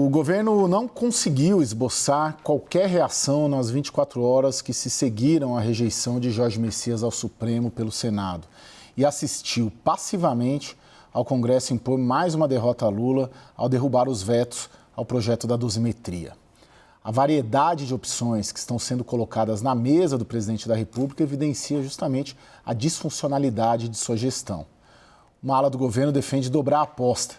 O governo não conseguiu esboçar qualquer reação nas 24 horas que se seguiram à rejeição de Jorge Messias ao Supremo pelo Senado e assistiu passivamente ao Congresso impor mais uma derrota a Lula ao derrubar os vetos ao projeto da dosimetria. A variedade de opções que estão sendo colocadas na mesa do presidente da República evidencia justamente a disfuncionalidade de sua gestão. Uma ala do governo defende dobrar a aposta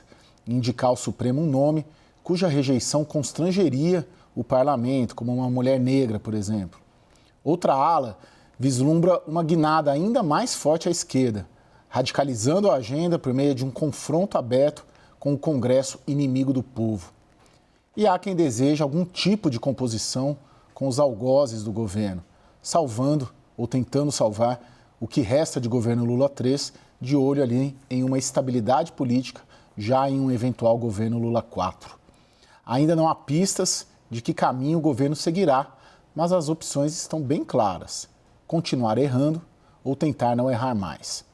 e indicar ao Supremo um nome cuja rejeição constrangeria o parlamento, como uma mulher negra, por exemplo. Outra ala vislumbra uma guinada ainda mais forte à esquerda, radicalizando a agenda por meio de um confronto aberto com o Congresso inimigo do povo. E há quem deseja algum tipo de composição com os algozes do governo, salvando ou tentando salvar o que resta de governo Lula III, de olho ali em uma estabilidade política, já em um eventual governo Lula IV. Ainda não há pistas de que caminho o governo seguirá, mas as opções estão bem claras: continuar errando ou tentar não errar mais.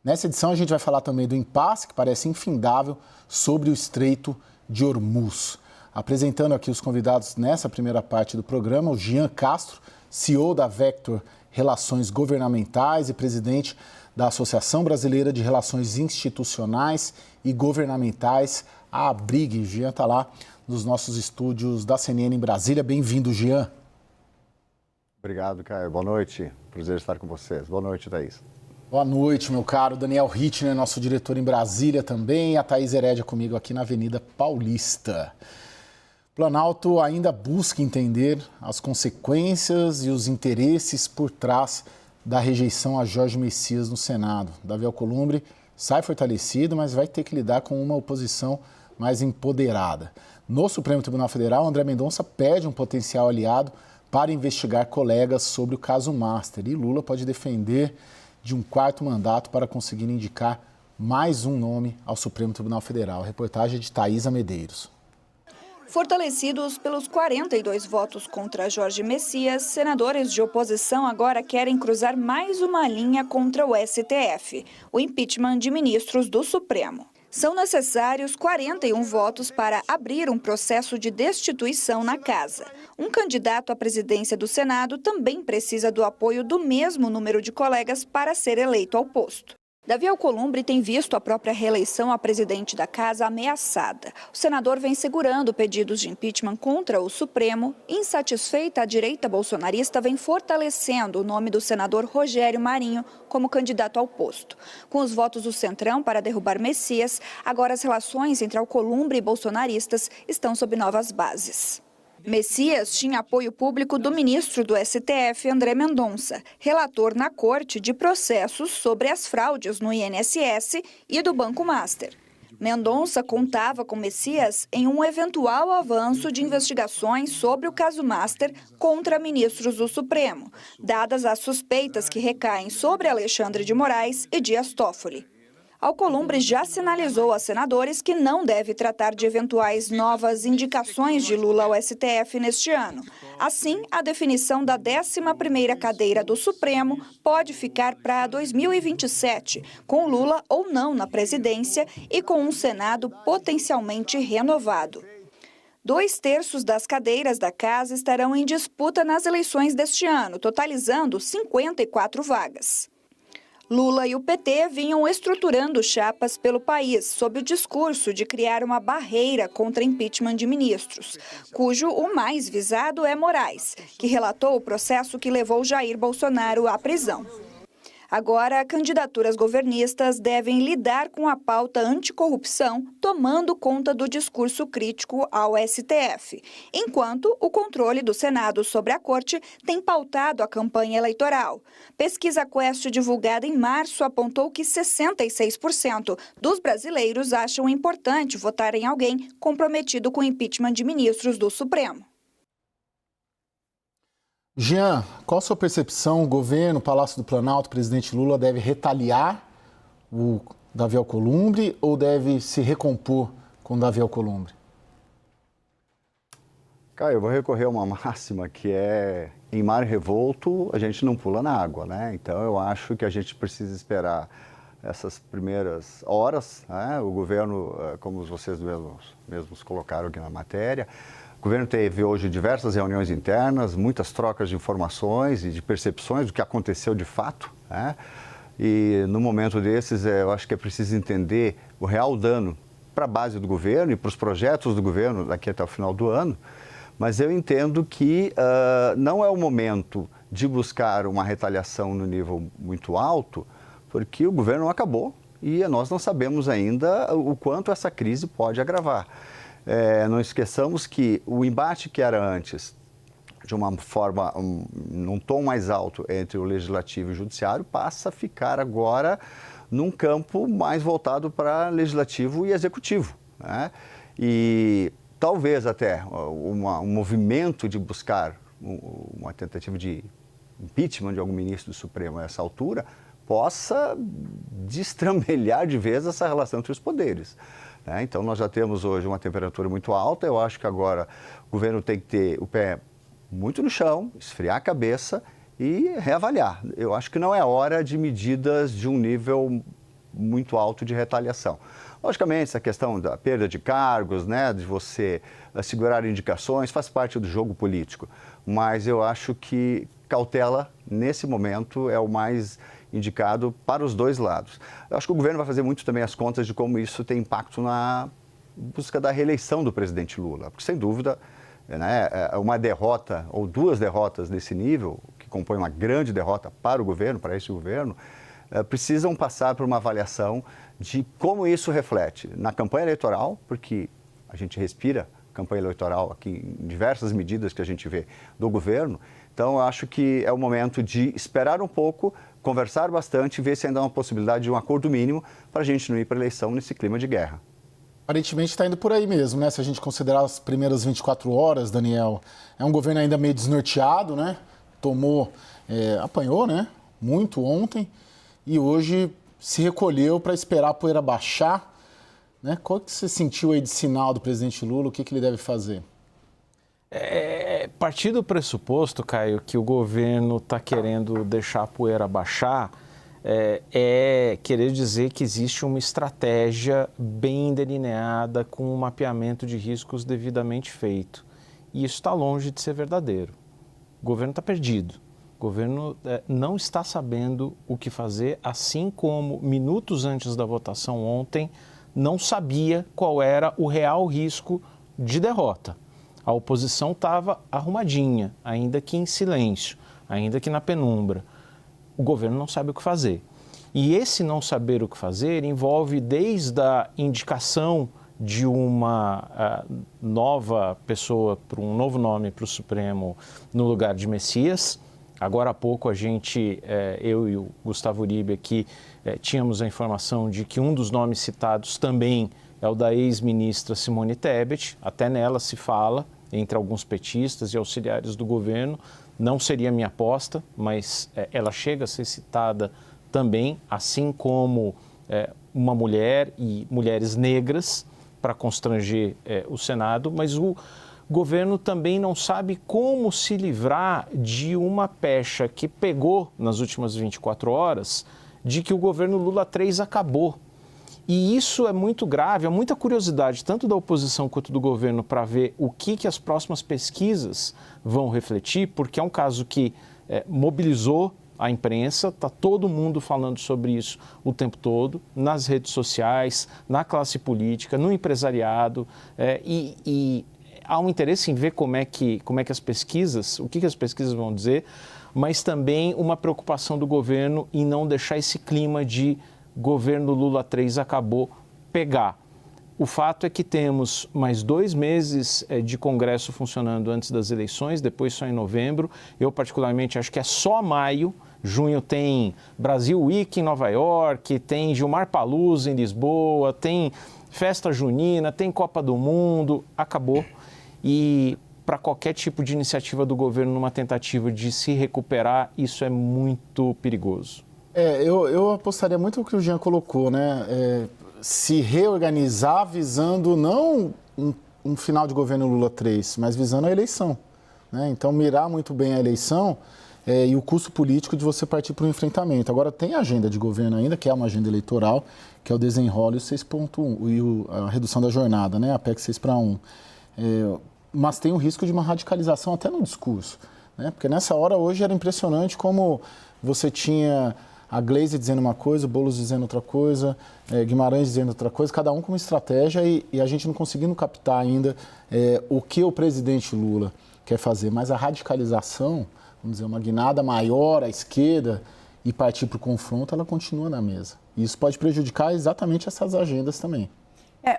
Nessa edição a gente vai falar também do impasse que parece infindável sobre o Estreito de Hormuz. Apresentando aqui os convidados nessa primeira parte do programa, o Jean Castro, CEO da Vector Relações Governamentais e presidente da Associação Brasileira de Relações Institucionais e Governamentais, a ABRIG. Jean está lá nos nossos estúdios da CNN em Brasília. Bem-vindo, Jean. Obrigado, Caio. Boa noite. Prazer estar com vocês. Boa noite, Thaís. Boa noite, meu caro. Daniel Rittner, nosso diretor em Brasília também. A Thaís Herédia comigo aqui na Avenida Paulista. O Planalto ainda busca entender as consequências e os interesses por trás da rejeição a Jorge Messias no Senado. Davi Alcolumbre sai fortalecido, mas vai ter que lidar com uma oposição mais empoderada. No Supremo Tribunal Federal, André Mendonça pede um potencial aliado para investigar colegas sobre o caso Master. E Lula pode defender de um quarto mandato para conseguir indicar mais um nome ao Supremo Tribunal Federal. Reportagem de Thaisa Medeiros. Fortalecidos pelos 42 votos contra Jorge Messias, senadores de oposição agora querem cruzar mais uma linha contra o STF, o impeachment de ministros do Supremo. São necessários 41 votos para abrir um processo de destituição na casa. Um candidato à presidência do Senado também precisa do apoio do mesmo número de colegas para ser eleito ao posto. Davi Alcolumbre tem visto a própria reeleição a presidente da casa ameaçada. O senador vem segurando pedidos de impeachment contra o Supremo. Insatisfeita, a direita bolsonarista vem fortalecendo o nome do senador Rogério Marinho como candidato ao posto. Com os votos do Centrão para derrubar Messias, agora as relações entre Alcolumbre e bolsonaristas estão sob novas bases. Messias tinha apoio público do ministro do STF, André Mendonça, relator na corte de processos sobre as fraudes no INSS e do Banco Master. Mendonça contava com Messias em um eventual avanço de investigações sobre o caso Master contra ministros do Supremo, dadas as suspeitas que recaem sobre Alexandre de Moraes e Dias Toffoli. Alcolumbre já sinalizou a senadores que não deve tratar de eventuais novas indicações de Lula ao STF neste ano. Assim, a definição da 11ª cadeira do Supremo pode ficar para 2027, com Lula ou não na presidência e com um Senado potencialmente renovado. 2/3 das cadeiras da casa estarão em disputa nas eleições deste ano, totalizando 54 vagas. Lula e o PT vinham estruturando chapas pelo país sob o discurso de criar uma barreira contra impeachment de ministros, cujo o mais visado é Moraes, que relatou o processo que levou Jair Bolsonaro à prisão. Agora, candidaturas governistas devem lidar com a pauta anticorrupção, tomando conta do discurso crítico ao STF, enquanto o controle do Senado sobre a corte tem pautado a campanha eleitoral. Pesquisa Quest divulgada em março apontou que 66% dos brasileiros acham importante votar em alguém comprometido com o impeachment de ministros do Supremo. Jean, qual a sua percepção? O governo, o Palácio do Planalto, o presidente Lula deve retaliar o Davi Alcolumbre ou deve se recompor com o Davi Alcolumbre? Caio, eu vou recorrer a uma máxima que é: em mar revolto a gente não pula na água, né? Então eu acho que a gente precisa esperar essas primeiras horas, né? O governo, como vocês mesmos colocaram aqui na matéria, o governo teve hoje diversas reuniões internas, muitas trocas de informações e de percepções do que aconteceu de fato, né? E no momento desses, eu acho que é preciso entender o real dano para a base do governo e para os projetos do governo daqui até o final do ano, mas eu entendo que não é o momento de buscar uma retaliação no nível muito alto, porque o governo não acabou e nós não sabemos ainda o quanto essa crise pode agravar. Não esqueçamos que o embate que era antes, de uma forma, num tom mais alto entre o Legislativo e o Judiciário, passa a ficar agora num campo mais voltado para Legislativo e Executivo, né? E talvez até um movimento de buscar uma tentativa de impeachment de algum ministro do Supremo a essa altura possa destrambelhar de vez essa relação entre os poderes, né? Então, nós já temos hoje uma temperatura muito alta. Eu acho que agora o governo tem que ter o pé muito no chão, esfriar a cabeça e reavaliar. Eu acho que não é hora de medidas de um nível muito alto de retaliação. Logicamente, essa questão da perda de cargos, né, de você segurar indicações, faz parte do jogo político. Mas eu acho que cautela, nesse momento, é o mais indicado para os dois lados. Eu acho que o governo vai fazer muito também as contas de como isso tem impacto na busca da reeleição do presidente Lula. Porque, sem dúvida, né, uma derrota ou duas derrotas desse nível, que compõe uma grande derrota para o governo, para este governo, precisam passar por uma avaliação de como isso reflete na campanha eleitoral, porque a gente respira campanha eleitoral aqui em diversas medidas que a gente vê do governo. Então, eu acho que é o momento de esperar um pouco, conversar bastante e ver se ainda há uma possibilidade de um acordo mínimo para a gente não ir para a eleição nesse clima de guerra. Aparentemente está indo por aí mesmo, né? Se a gente considerar as primeiras 24 horas, Daniel, é um governo ainda meio desnorteado, né? Apanhou, né? Muito ontem e hoje se recolheu para esperar a poeira baixar, né? Qual que você sentiu aí de sinal do presidente Lula? O que ele deve fazer? Partir do pressuposto, Caio, que o governo está querendo deixar a poeira baixar, querer dizer que existe uma estratégia bem delineada com um mapeamento de riscos devidamente feito. E isso está longe de ser verdadeiro. O governo está perdido. O governo não está sabendo o que fazer, assim como minutos antes da votação ontem não sabia qual era o real risco de derrota. A oposição estava arrumadinha, ainda que em silêncio, ainda que na penumbra. O governo não sabe o que fazer. E esse não saber o que fazer envolve desde a indicação de uma nova pessoa, para um novo nome para o Supremo no lugar de Messias. Agora há pouco eu e o Gustavo Uribe aqui tínhamos a informação de que um dos nomes citados também é o da ex-ministra Simone Tebet. Até nela se fala, entre alguns petistas e auxiliares do governo. Não seria minha aposta, mas ela chega a ser citada também, assim como uma mulher e mulheres negras, para constranger o Senado, mas o governo também não sabe como se livrar de uma pecha que pegou nas últimas 24 horas, de que o governo Lula 3 acabou. E isso é muito grave, há muita curiosidade, tanto da oposição quanto do governo, para ver o que as próximas pesquisas vão refletir, porque é um caso que mobilizou a imprensa, está todo mundo falando sobre isso o tempo todo, nas redes sociais, na classe política, no empresariado, e há um interesse em ver como é que as pesquisas, o que as pesquisas vão dizer, mas também uma preocupação do governo em não deixar esse clima de governo Lula 3 acabou pegar. O fato é que temos mais 2 meses de Congresso funcionando antes das eleições, depois só em novembro. Eu, particularmente, acho que é só maio. Junho tem Brasil Week em Nova York, tem Gilmar Palusa em Lisboa, tem festa junina, tem Copa do Mundo, acabou. E para qualquer tipo de iniciativa do governo numa tentativa de se recuperar, isso é muito perigoso. Eu apostaria muito no que o Jean colocou, né? Se reorganizar visando não um final de governo Lula 3, mas visando a eleição, né? Então, mirar muito bem a eleição e o custo político de você partir para o enfrentamento. Agora, tem a agenda de governo ainda, que é uma agenda eleitoral, que é o desenrolo e o 6.1, e a redução da jornada, né, a PEC 6/1. Mas tem o risco de uma radicalização até no discurso, né? Porque nessa hora, hoje, era impressionante como você tinha a Gleisi dizendo uma coisa, o Boulos dizendo outra coisa, Guimarães dizendo outra coisa, cada um com uma estratégia e a gente não conseguindo captar ainda o que o presidente Lula quer fazer. Mas a radicalização, vamos dizer, uma guinada maior à esquerda e partir para o confronto, ela continua na mesa. E isso pode prejudicar exatamente essas agendas também.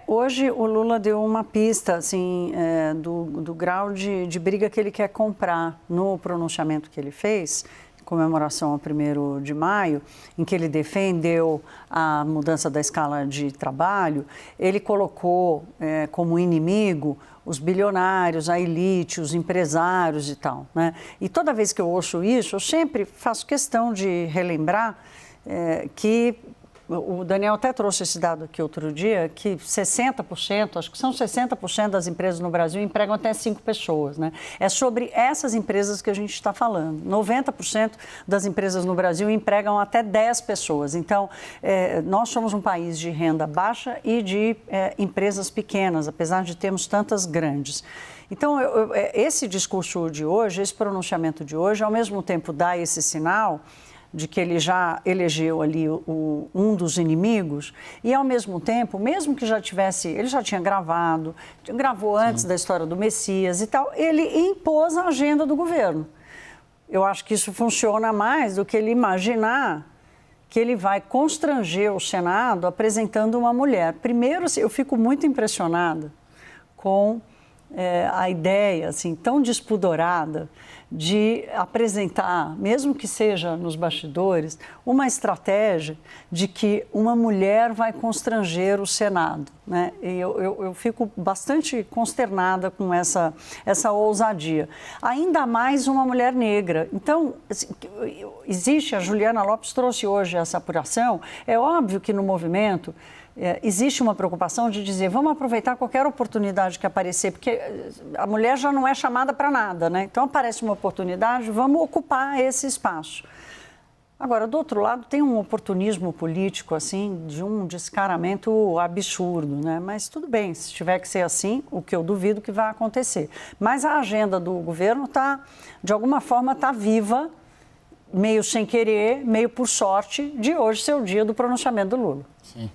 Hoje o Lula deu uma pista assim, do grau de briga que ele quer comprar no pronunciamento que ele fez, comemoração ao 1º de maio, em que ele defendeu a mudança da escala de trabalho. Ele colocou como inimigo os bilionários, a elite, os empresários e tal, né? E toda vez que eu ouço isso, eu sempre faço questão de relembrar que o Daniel até trouxe esse dado aqui outro dia, que 60%, acho que são 60% das empresas no Brasil empregam até 5 pessoas, né? É sobre essas empresas que a gente está falando. 90% das empresas no Brasil empregam até 10 pessoas. Então, nós somos um país de renda baixa e de empresas pequenas, apesar de termos tantas grandes. Então, esse discurso de hoje, esse pronunciamento de hoje, ao mesmo tempo dá esse sinal de que ele já elegeu ali um dos inimigos e, ao mesmo tempo, mesmo que já tivesse, ele já tinha gravou antes da história do Messias e tal, ele impôs a agenda do governo. Eu acho que isso funciona mais do que ele imaginar que ele vai constranger o Senado apresentando uma mulher. Primeiro, eu fico muito impressionada com a ideia assim, tão despudorada de apresentar, mesmo que seja nos bastidores, uma estratégia de que uma mulher vai constranger o Senado, né? E eu fico bastante consternada com essa ousadia. Ainda mais uma mulher negra. Então, existe, a Juliana Lopes trouxe hoje essa apuração, é óbvio que no movimento existe uma preocupação de dizer, vamos aproveitar qualquer oportunidade que aparecer, porque a mulher já não é chamada para nada, né? Então aparece uma oportunidade, vamos ocupar esse espaço. Agora, do outro lado, tem um oportunismo político, assim, de um descaramento absurdo, né? Mas tudo bem, se tiver que ser assim, o que eu duvido que vai acontecer. Mas a agenda do governo está, de alguma forma, está viva, meio sem querer, meio por sorte, de hoje ser o dia do pronunciamento do Lula. Sim.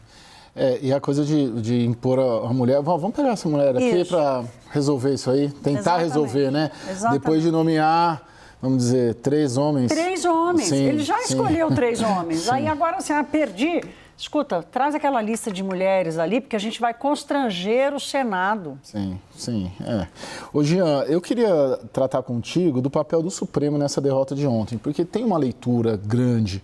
E a coisa de impor a mulher, vamos pegar essa mulher aqui para resolver isso aí, tentar resolver, né? Exatamente. Depois de nomear, vamos dizer, 3 homens. 3 homens, sim, ele já escolheu 3 homens. Sim. Aí agora assim, perdi. Escuta, traz aquela lista de mulheres ali, porque a gente vai constranger o Senado. Sim. Ô, Jean, eu queria tratar contigo do papel do Supremo nessa derrota de ontem, porque tem uma leitura grande.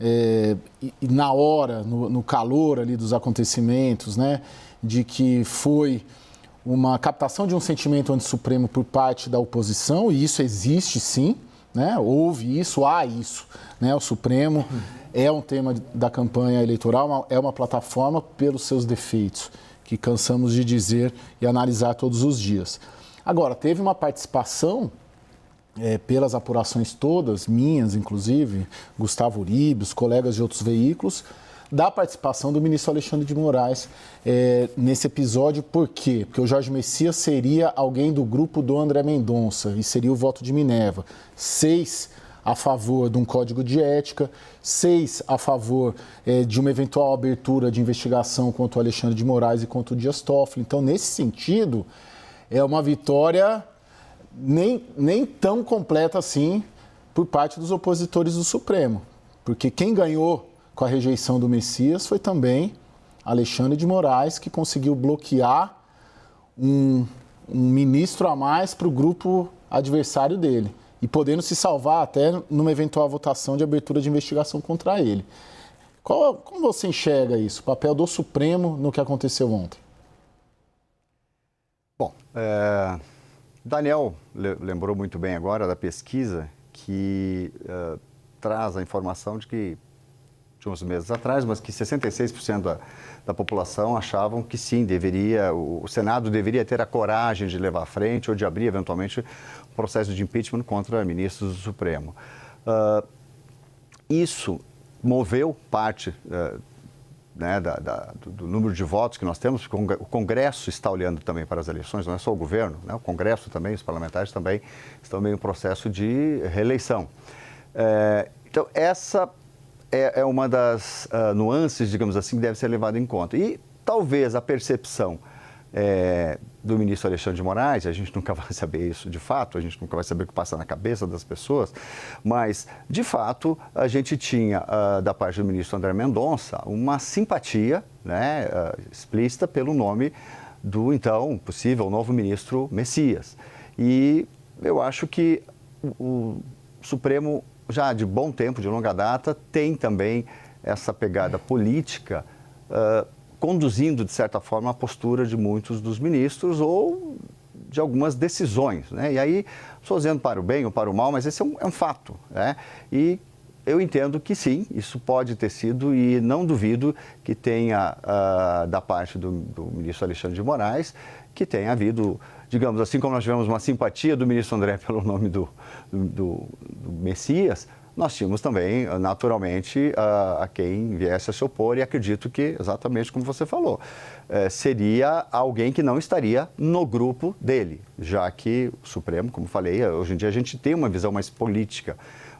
E na hora, no calor ali dos acontecimentos, né, de que foi uma captação de um sentimento anti-supremo por parte da oposição, e isso existe sim, né, houve isso, há isso, né, o Supremo é um tema da campanha eleitoral, é uma plataforma pelos seus defeitos, que cansamos de dizer e analisar todos os dias. Agora, teve uma participação pelas apurações todas, minhas inclusive, Gustavo Uribe, os colegas de outros veículos, da participação do ministro Alexandre de Moraes nesse episódio. Por quê? Porque o Jorge Messias seria alguém do grupo do André Mendonça e seria o voto de Minerva. 6 a favor de um código de ética, 6 a favor de uma eventual abertura de investigação contra o Alexandre de Moraes e contra o Dias Toffoli. Então, nesse sentido, é uma vitória nem tão completa assim por parte dos opositores do Supremo. Porque quem ganhou com a rejeição do Messias foi também Alexandre de Moraes, que conseguiu bloquear um ministro a mais para o grupo adversário dele. E podendo se salvar até numa eventual votação de abertura de investigação contra ele. Como você enxerga isso, o papel do Supremo no que aconteceu ontem? Bom, Daniel lembrou muito bem agora da pesquisa que traz a informação de que, de uns meses atrás, mas que 66% da população achavam que sim, o Senado deveria ter a coragem de levar à frente ou de abrir eventualmente um processo de impeachment contra ministros do Supremo. Isso moveu parte né, do número de votos que nós temos, porque o Congresso está olhando também para as eleições, não é só o governo, né, o Congresso também, os parlamentares também estão meio em processo de reeleição. Então, essa é uma das nuances, digamos assim, que deve ser levada em conta. E talvez a percepção do ministro Alexandre de Moraes, a gente nunca vai saber isso de fato, a gente nunca vai saber o que passa na cabeça das pessoas, mas, de fato, a gente tinha, da parte do ministro André Mendonça, uma simpatia, né, explícita pelo nome do, então, possível novo ministro Messias. E eu acho que o Supremo, já de bom tempo, de longa data, tem também essa pegada política, conduzindo, de certa forma, a postura de muitos dos ministros ou de algumas decisões, né? E aí, estou dizendo para o bem ou para o mal, mas esse é um fato, né? E eu entendo que sim, isso pode ter sido, e não duvido que tenha, da parte do ministro Alexandre de Moraes, que tenha havido, digamos assim, como nós tivemos uma simpatia do ministro André pelo nome do Messias, nós tínhamos também, naturalmente, a quem viesse a se opor, e acredito que, exatamente como você falou, seria alguém que não estaria no grupo dele, já que o Supremo, como falei, hoje em dia a gente tem uma visão mais política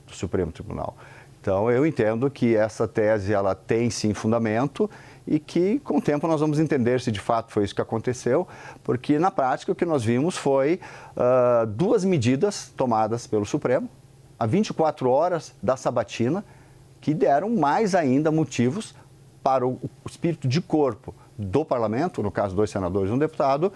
do Supremo Tribunal. Então, eu entendo que essa tese, ela tem sim fundamento, e que, com o tempo, nós vamos entender se de fato foi isso que aconteceu, porque, na prática, o que nós vimos foi duas medidas tomadas pelo Supremo, há 24 horas da sabatina, que deram mais ainda motivos para o espírito de corpo do parlamento, no caso 2 senadores e um deputado,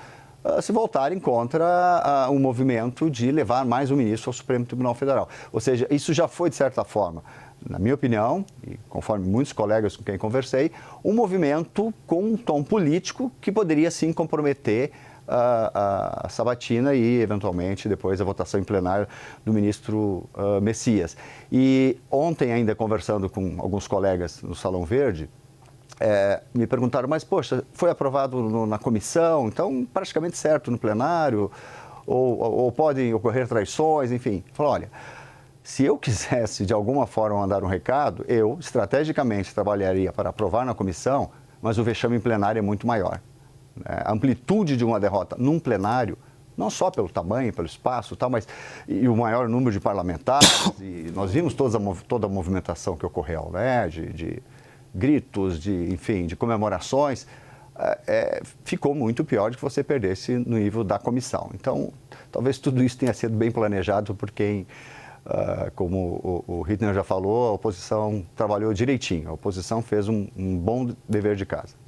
se voltarem contra o movimento de levar mais um ministro ao Supremo Tribunal Federal. Ou seja, isso já foi, de certa forma, na minha opinião, e conforme muitos colegas com quem conversei, um movimento com um tom político que poderia sim comprometer a sabatina e, eventualmente, depois a votação em plenário do ministro Messias. E ontem, ainda conversando com alguns colegas no Salão Verde, me perguntaram, mas, poxa, foi aprovado na comissão, então praticamente certo no plenário, ou podem ocorrer traições, enfim. Falou, olha, se eu quisesse, de alguma forma, mandar um recado, eu, estrategicamente, trabalharia para aprovar na comissão, mas o vexame em plenário é muito maior. A amplitude de uma derrota num plenário, não só pelo tamanho, pelo espaço, tal, mas e o maior número de parlamentares, e nós vimos toda a movimentação que ocorreu, né, de gritos, enfim, de comemorações, ficou muito pior de que você perdesse no nível da comissão. Então, talvez tudo isso tenha sido bem planejado por quem, como o Hittner já falou, a oposição trabalhou direitinho, a oposição fez um bom dever de casa.